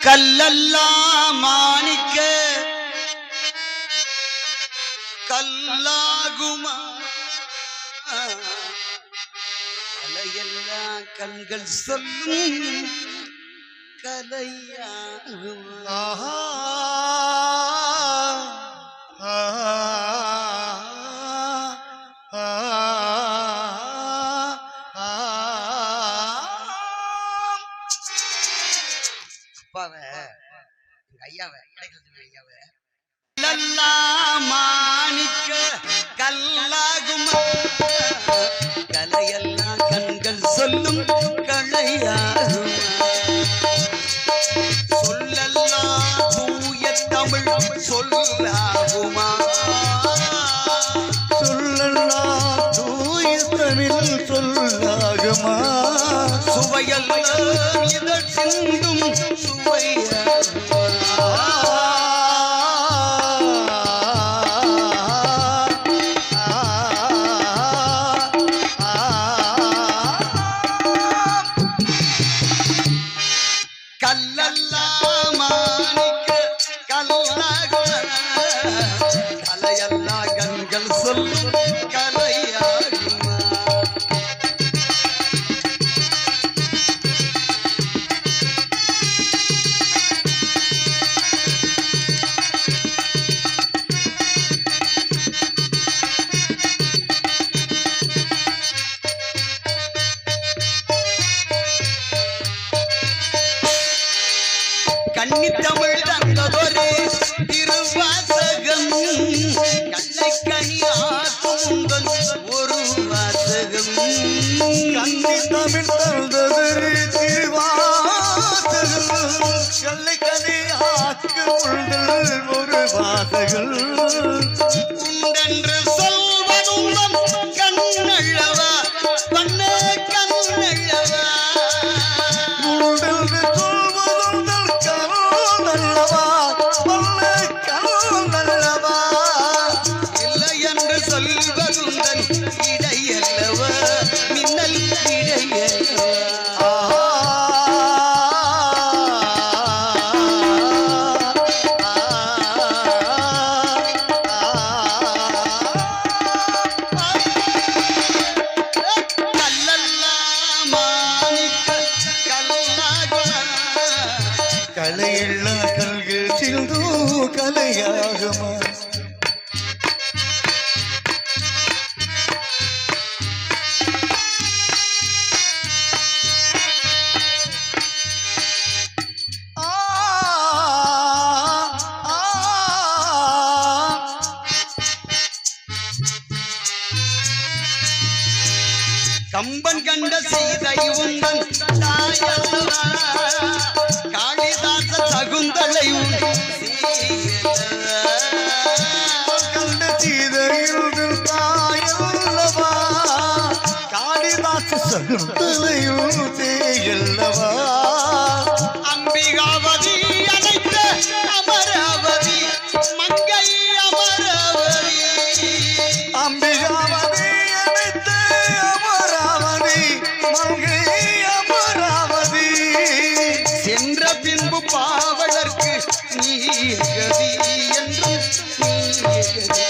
கல்லெல்லாம் மாணிக்க கல்லாகுமா கலையெல்லாம் கண்கள் சொல்லும் கலையாகுமா மாணிக்க கல்லாகுமா கலையெல்லாம் கண்கள் சொல்லும் கலையாகுமா சொல்லெல்லாம் தூய தமிழ் சொல்லாகுமா சொல்லெல்லாம் தூய தமிழ் சொல்லாகுமா சுவையெல்லாம் இதழ் சிந்தும் சுவையாகுமா கலையெல்லாம் கண்கள் சொல்லும் கலையாகுமா கன்னி தமிழ் தந்ததொரு திருவாசகம் கண்ணை கனி ஆக்கும் ஒரு வாசகம் கன்னி தமிழ் தந்ததொரு திருவாசகம் கண்ணை கனி ஆக்கும் ஒரு வாசகம் உண்டென்று சொல்வதும் கண்ணல்லவா பண்ண கண்ணல்லவா சொல்வதுந்தன் இடையல்லவா மின்னல் இடையல்லவா கல்லெல்லாம் மாணிக்க கல்லாகுமா கலையெல்லாம் கல்கள் சிந்து கலையாகுமா கம்பன் கண்ட சீதை உந்தன் தாயல்லவா காளிதாச சகுந்தலை கண்ட சீதையுடன் தாயல்லவா காளிதாச சகுந்தலையும் தேயல்லவா அம்பிகாவதி அனைத்த அமராவதி மங்கை அமராவதி அம்பிகாவதி அனைத்த அமராவதி மங்கை அமராவதி சென்ற பின்பு பாவலர்க்கு நீ கதி என்றும் நீ கதி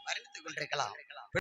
வர்ணித்துக் கொண்டிருக்கலாம்.